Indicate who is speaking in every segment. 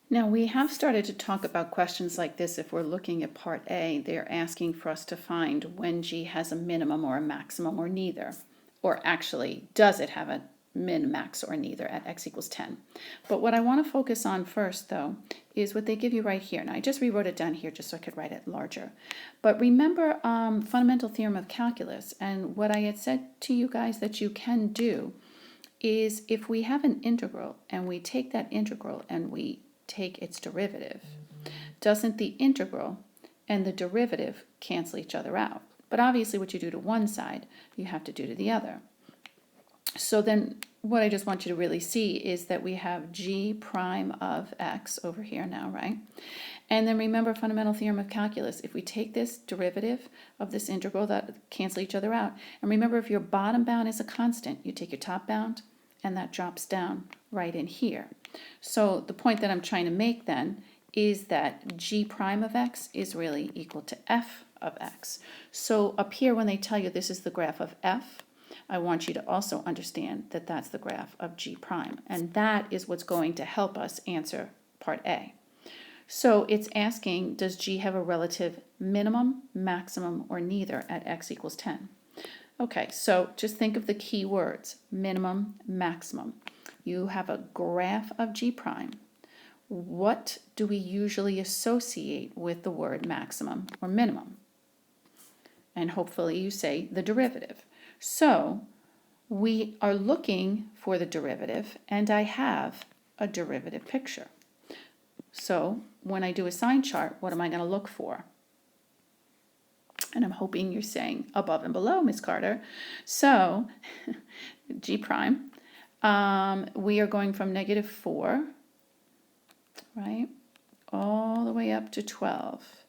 Speaker 1: Now, we have started to talk about questions like this. If we're looking at part A, they're asking for us to find when G has a minimum or a maximum or neither. Or actually, does it have a min, max, or neither at x equals 10? But what I want to focus on first, though, is what they give you right here. Now, I just rewrote it down here just so I could write it larger. But remember fundamental theorem of calculus, and what I had said to you guys that you can do is if we have an integral and we take that integral and we take its derivative, doesn't the integral and the derivative cancel each other out? But obviously what you do to one side, you have to do to the other. So then what I just want you to really see is that we have g prime of x over here now, right? And then remember fundamental theorem of calculus. If we take this derivative of this integral, that cancel each other out. And remember, if your bottom bound is a constant, you take your top bound, and that drops down right in here. So the point that I'm trying to make then is that g prime of x is really equal to f of x. So up here when they tell you this is the graph of f, I want you to also understand that that's the graph of g prime. And that is what's going to help us answer part A. So it's asking, does g have a relative minimum, maximum, or neither at x equals 10? Okay, so just think of the key words, minimum, maximum. You have a graph of g prime. What do we usually associate with the word maximum or minimum? And hopefully you say the derivative. So we are looking for the derivative, and I have a derivative picture. So when I do a sign chart, what am I going to look for? And I'm hoping you're saying above and below, Miss Carter. So g prime, we are going from -4, right, all the way up to 12.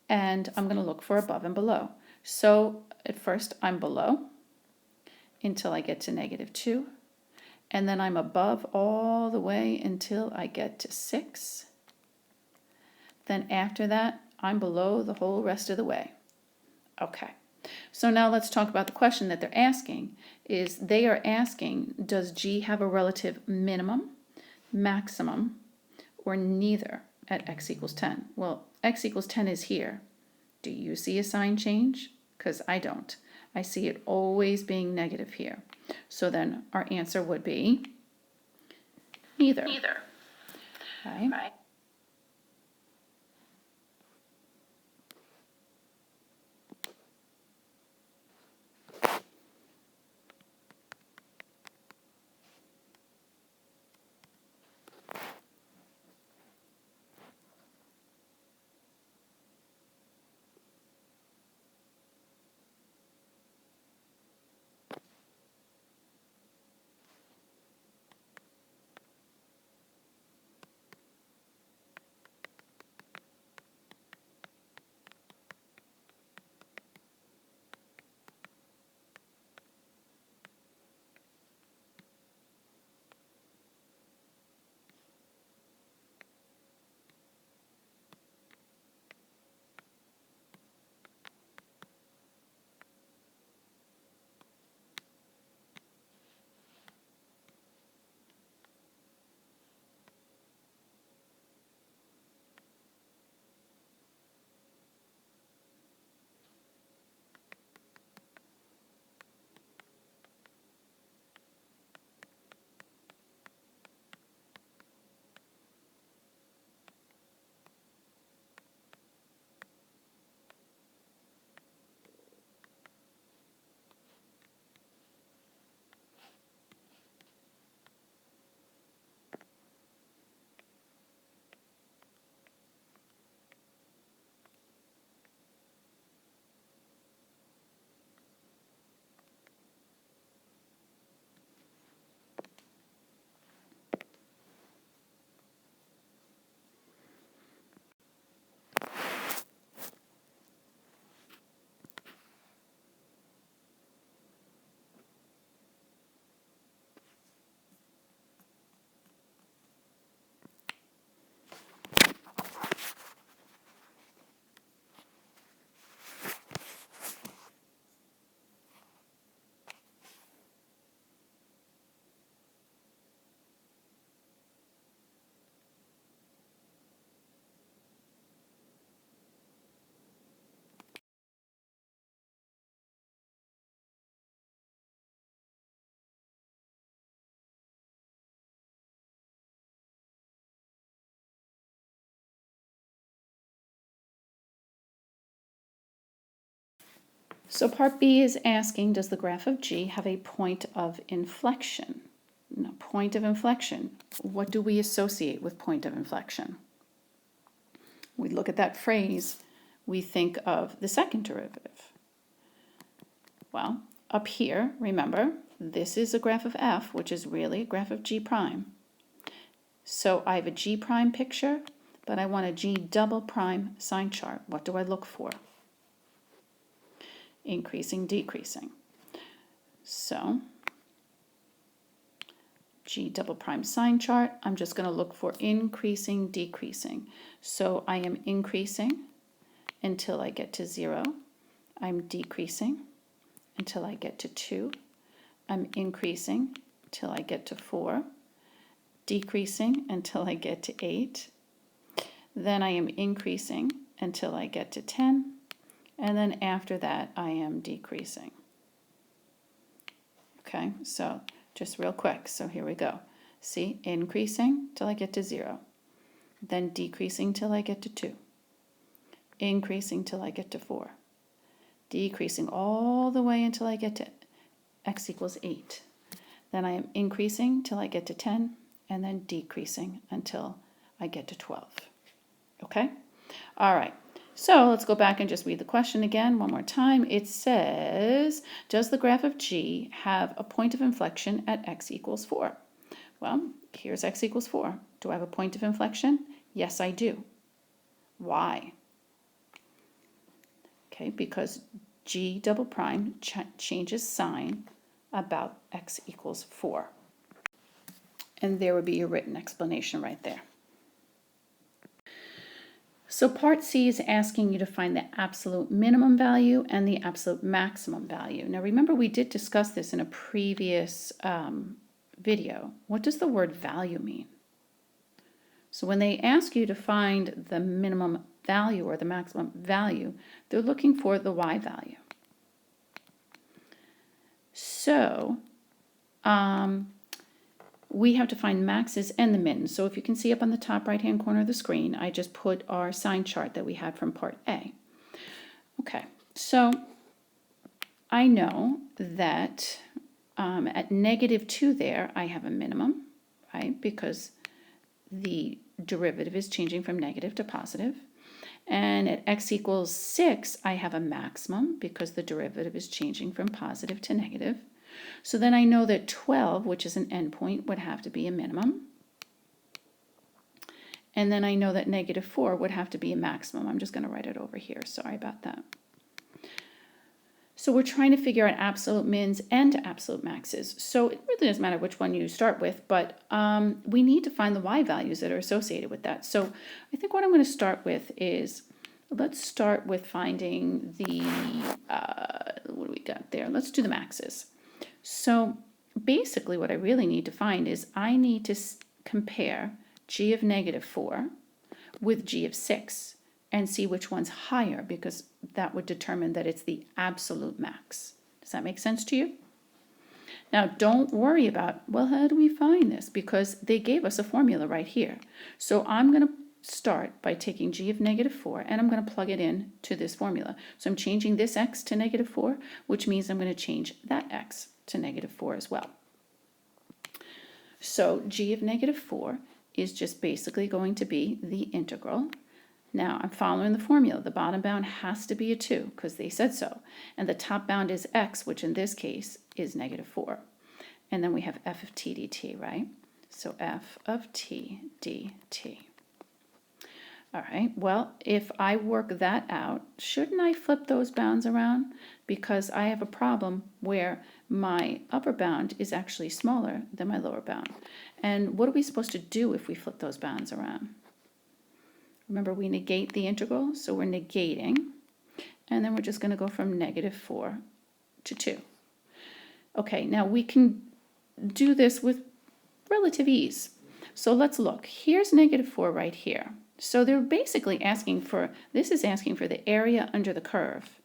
Speaker 1: And I'm going to look for above and below. So at first I'm below until I get to -2. And then I'm above all the way until I get to 6. Then after that, I'm below the whole rest of the way. Okay, so now let's talk about the question that they're asking. They are asking, does G have a relative minimum, maximum, or neither at x equals 10? Well, x equals 10 is here. Do you see a sign change? Because I don't. I see it always being negative here. So then our answer would be neither. Neither. Right? So part B is asking, does the graph of G have a point of inflection? No, point of inflection. What do we associate with point of inflection? We look at that phrase, we think of the second derivative. Well, up here, remember, this is a graph of f, which is really a graph of G prime. So I have a G prime picture, but I want a G double prime sign chart. What do I look for? Increasing, decreasing. So G double prime sign chart, I'm just going to look for increasing, decreasing. So I am increasing until I get to 0. I'm decreasing until I get to 2. I'm increasing till I get to 4. Decreasing until I get to 8. Then I am increasing until I get to 10. And then after that, I am decreasing. Okay, so just real quick. So here we go. See, increasing till I get to 0. Then decreasing till I get to 2. Increasing till I get to 4. Decreasing all the way until I get to x equals 8. Then I am increasing till I get to 10, and then decreasing until I get to 12. Okay? All right. So let's go back and just read the question again one more time. It says, does the graph of G have a point of inflection at x equals 4? Well, here's x equals 4. Do I have a point of inflection? Yes, I do. Why? Okay, because G double prime changes sign about x equals 4. And there would be your written explanation right there. So part C is asking you to find the absolute minimum value and the absolute maximum value. Now remember, we did discuss this in a previous video. What does the word value mean? So when they ask you to find the minimum value or the maximum value, they're looking for the y value. So we have to find maxes and the mins. So if you can see up on the top right hand corner of the screen, I just put our sign chart that we had from part A. Okay, so I know that at -2 there I have a minimum, right? Because the derivative is changing from negative to positive. And at x equals 6 I have a maximum because the derivative is changing from positive to negative. So then I know that 12, which is an endpoint, would have to be a minimum. And then I know that -4 would have to be a maximum. I'm just going to write it over here. Sorry about that. So we're trying to figure out absolute mins and absolute maxes. So it really doesn't matter which one you start with, but we need to find the y values that are associated with that. So I think what I'm going to start with is, let's start with finding the, what do we got there? Let's do the maxes. So basically what I really need to find is I need to compare g of -4 with g of 6 and see which one's higher, because that would determine that it's the absolute max. Does that make sense to you? Now don't worry about, well, how do we find this? Because they gave us a formula right here. So I'm going to start by taking g of -4 and I'm going to plug it in to this formula. So I'm changing this x to -4, which means I'm going to change that x to -4 as well. So g of -4 is just basically going to be the integral. Now I'm following the formula. The bottom bound has to be a 2 because they said so. And the top bound is x, which in this case is -4. And then we have f of t dt, right? So f of t dt. All right, well, if I work that out, shouldn't I flip those bounds around? Because I have a problem where my upper bound is actually smaller than my lower bound. And what are we supposed to do if we flip those bounds around? Remember, we negate the integral, so we're negating. And then we're just going to go from -4 to 2. Okay, now we can do this with relative ease. So let's look. Here's -4 right here. So they're basically asking for, this is asking for the area under the curve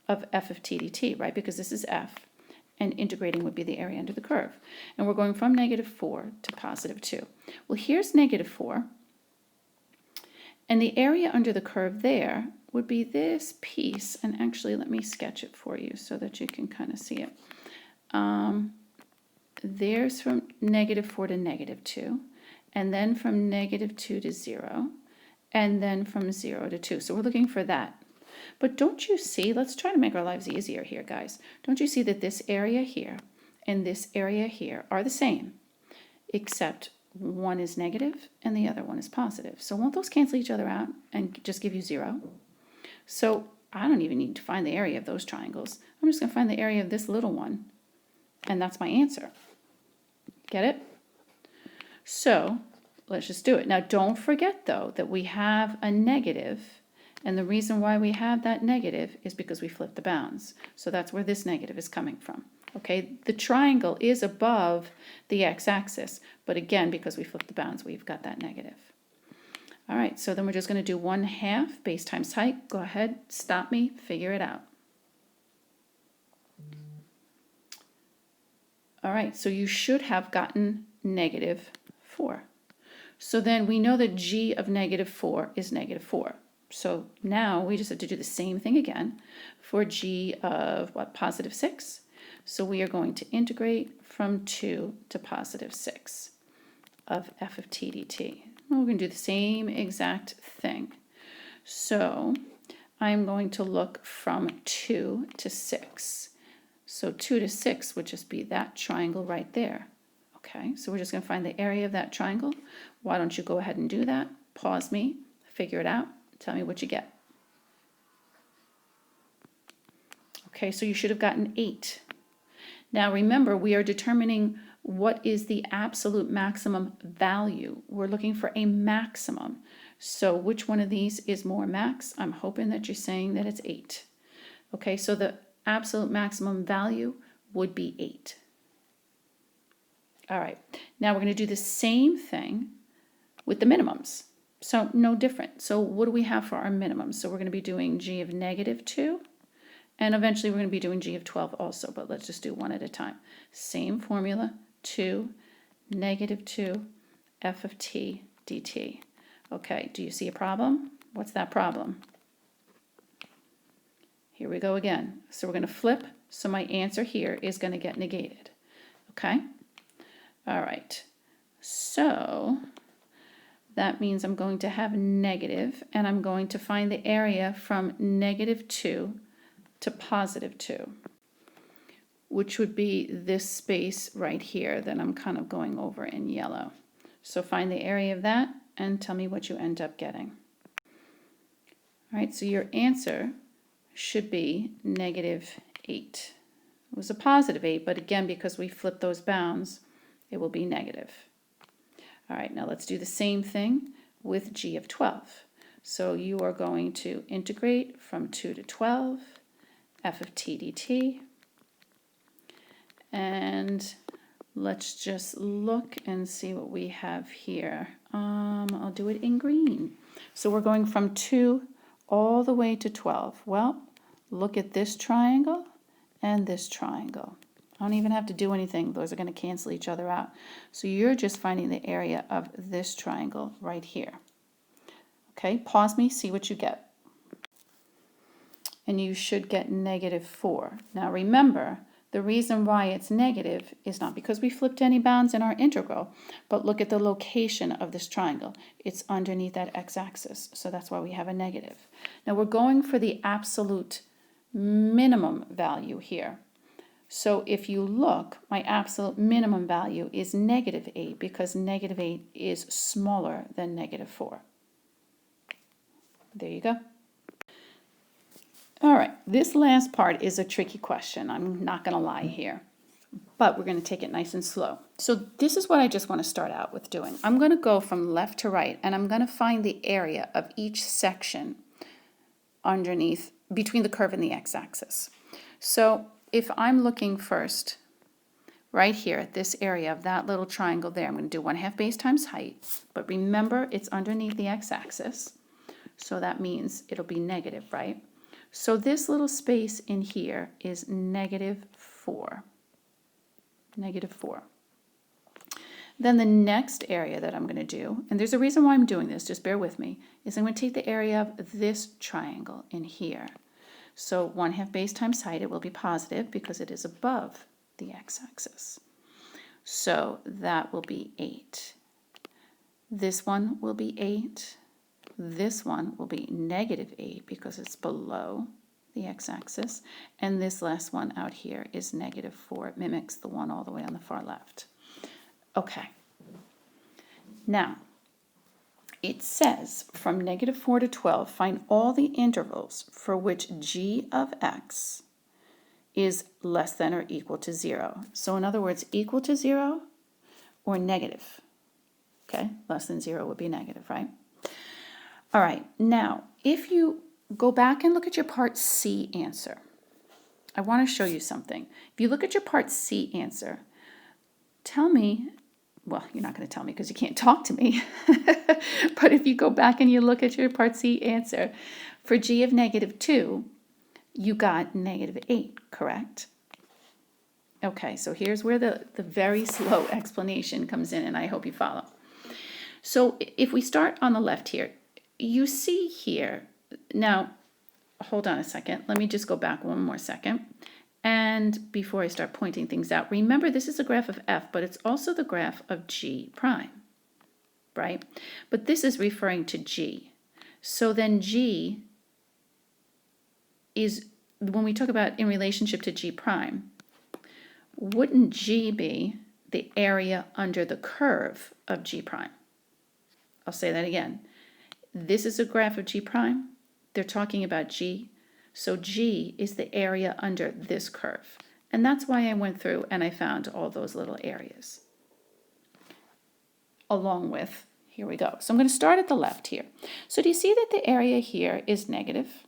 Speaker 1: of f of t dt, right? Because this is f, and integrating would be the area under the curve. And we're going from -4 to +2. Well, here's -4, and the area under the curve there would be this piece, and actually let me sketch it for you so that you can kind of see it. There's from -4 to -2, and then from -2 to 0, and then from 0 to 2. So we're looking for that. But don't you see, let's try to make our lives easier here, guys. Don't you see that this area here and this area here are the same, except one is negative and the other one is positive. So won't those cancel each other out and just give you 0? So I don't even need to find the area of those triangles. I'm just going to find the area of this little one, and that's my answer. Get it? So let's just do it. Now don't forget, though, that we have a negative, and the reason why we have that negative is because we flipped the bounds. So that's where this negative is coming from. Okay, the triangle is above the x-axis, but again, because we flipped the bounds, we've got that negative. All right, so then we're just going to do 1/2 base times height. Go ahead, stop me, figure it out. All right, so you should have gotten -4. So then we know that g of -4 is -4. So now we just have to do the same thing again for g of, what, +6? So we are going to integrate from 2 to +6 of f of t dt. We're going to do the same exact thing. So I'm going to look from 2 to 6. So 2 to 6 would just be that triangle right there. Okay, so we're just going to find the area of that triangle. Why don't you go ahead and do that? Pause me, figure it out, tell me what you get. Okay, so you should have gotten 8. Now remember, we are determining what is the absolute maximum value. We're looking for a maximum. So which one of these is more max? I'm hoping that you're saying that it's 8. Okay, so the absolute maximum value would be 8. All right, now we're going to do the same thing with the minimums. So no different. So what do we have for our minimums? So we're going to be doing g of -2. And eventually we're going to be doing g of 12 also, but let's just do one at a time. Same formula, 2, -2, f of t dt. Okay, do you see a problem? What's that problem? Here we go again. So we're going to flip, so my answer here is going to get negated. Okay? All right. So that means I'm going to have negative, and I'm going to find the area from -2 to +2, which would be this space right here that I'm kind of going over in yellow. So find the area of that and tell me what you end up getting. All right, so your answer should be -8. It was a +8, but again, because we flipped those bounds, it will be negative. All right, now let's do the same thing with g of 12. So you are going to integrate from 2 to 12, f of t dt, and let's just look and see what we have here. I'll do it in green. So we're going from 2 all the way to 12. Well, look at this triangle and this triangle. I don't even have to do anything. Those are going to cancel each other out. So you're just finding the area of this triangle right here. Okay, pause me, see what you get. And you should get -4. Now remember, the reason why it's negative is not because we flipped any bounds in our integral, but look at the location of this triangle. It's underneath that x-axis, so that's why we have a negative. Now we're going for the absolute minimum value here. So if you look, my absolute minimum value is -8 because -8 is smaller than -4. There you go. All right, this last part is a tricky question. I'm not going to lie here, but we're going to take it nice and slow. So this is what I just want to start out with doing. I'm going to go from left to right, and I'm going to find the area of each section underneath, between the curve and the x-axis. So if I'm looking first right here at this area of that little triangle there, I'm going to do 1/2 base times height, but remember it's underneath the x-axis, so that means it'll be negative, right? So this little space in here is -4. -4. Then the next area that I'm going to do, and there's a reason why I'm doing this, just bear with me, is I'm going to take the area of this triangle in here. So 1/2 base times height, it will be positive because it is above the x-axis. So that will be 8. This one will be 8. This one will be -8 because it's below the x-axis. And this last one out here is -4. It mimics the one all the way on the far left. Okay. Now, it says from -4 to 12, find all the intervals for which g of x is less than or equal to 0. So in other words, equal to 0 or negative. Okay, less than 0 would be negative, right? All right, now, if you go back and look at your part C answer, I want to show you something. If you look at your part C answer, tell me, well, you're not going to tell me because you can't talk to me, but if you go back and you look at your part C answer, for g of -2, you got -8, correct? Okay, so here's where the very slow explanation comes in, and I hope you follow. So if we start on the left here, you see here, now, hold on a second. Let me just go back one more second. And before I start pointing things out, remember this is a graph of f, but it's also the graph of g prime, right? But this is referring to g. So then g is, when we talk about in relationship to g prime, wouldn't g be the area under the curve of g prime? I'll say that again. This is a graph of g prime. They're talking about g. So g is the area under this curve. And that's why I went through and I found all those little areas. Along with, here we go. So I'm going to start at the left here. So do you see that the area here is negative?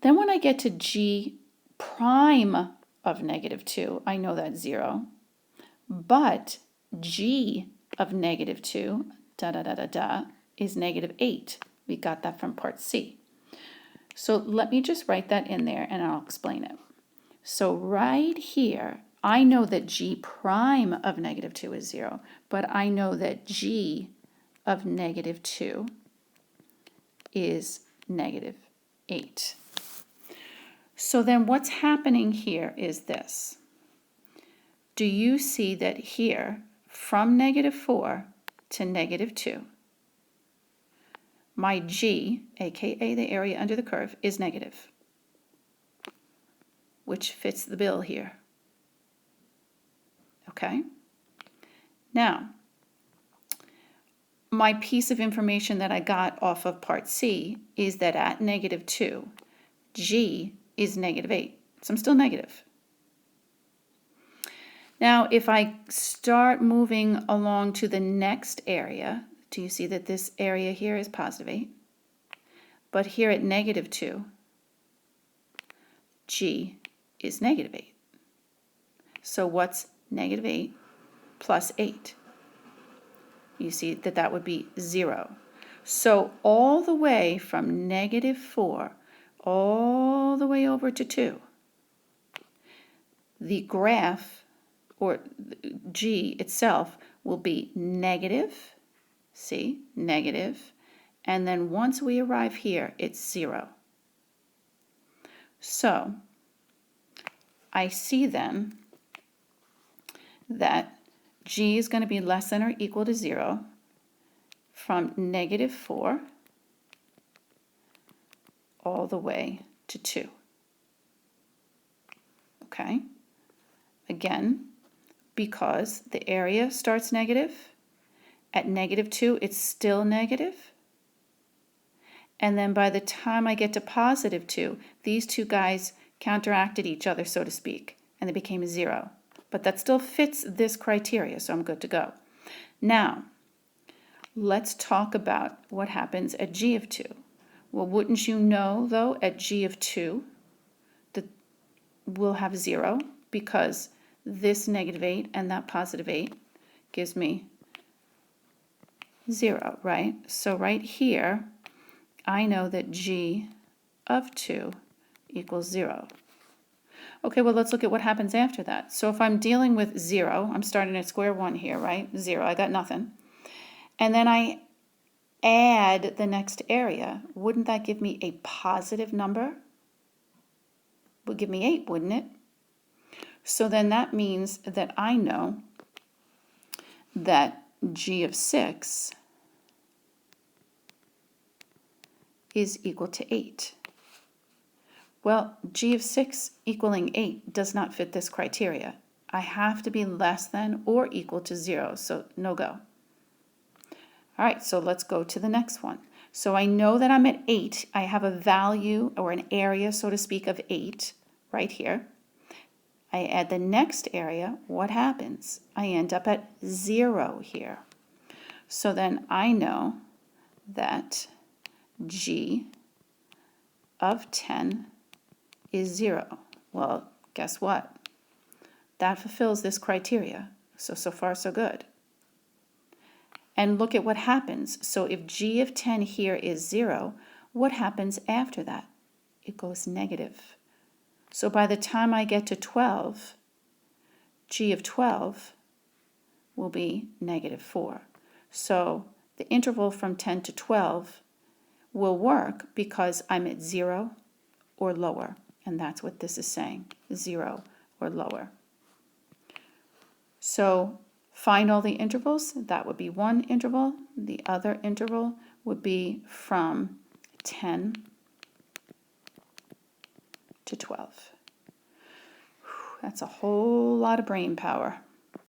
Speaker 1: Then when I get to g prime of -2, I know that's 0. But g of -2, is -8. We got that from part C. So let me just write that in there and I'll explain it. So right here, I know that g prime of -2 is 0, but I know that g of -2 is -8. So then what's happening here is this. Do you see that here, from -4 to -2, my g, aka the area under the curve, is negative, which fits the bill here. Okay? Now, my piece of information that I got off of part C is that at -2, g is -8. So I'm still negative. Now, if I start moving along to the next area, do you see that this area here is +8? But here at -2, g is -8. So what's -8 plus 8? You see that that would be 0. So all the way from -4 all the way over to 2, the graph, or g itself, will be negative, see, negative, and then once we arrive here, it's 0. So I see then that g is going to be less than or equal to 0 from -4 all the way to 2. Okay? Again, because the area starts negative, at -2 it's still negative, and then by the time I get to +2, these two guys counteracted each other, so to speak, and they became 0. But that still fits this criteria, so I'm good to go. Now, let's talk about what happens at g of 2. Well, wouldn't you know, though, at g of 2, that we'll have 0, because this -8 and that +8 gives me 0, right? So right here, I know that g of 2 equals 0. Okay, well, let's look at what happens after that. So if I'm dealing with 0, I'm starting at square one here, right? 0, I got nothing. And then I add the next area. Wouldn't that give me a positive number? Would give me 8, wouldn't it? So then that means that I know that g of 6 is equal to 8. Well, g of 6 equaling 8 does not fit this criteria. I have to be less than or equal to 0, so no go. All right, so let's go to the next one. So I know that I'm at 8. I have a value or an area, so to speak, of 8 right here. I add the next area. What happens? I end up at 0 here. So then I know that g of 10 is 0. Well, guess what? That fulfills this criteria. So far, so good. And look at what happens. So if g of 10 here is 0, what happens after that? It goes negative. So by the time I get to 12, g of 12 will be negative 4. So the interval from 10 to 12 will work because I'm at 0 or lower. And that's what this is saying, 0 or lower. So find all the intervals. That would be one interval. The other interval would be from 10 to 12. That's a whole lot of brain power.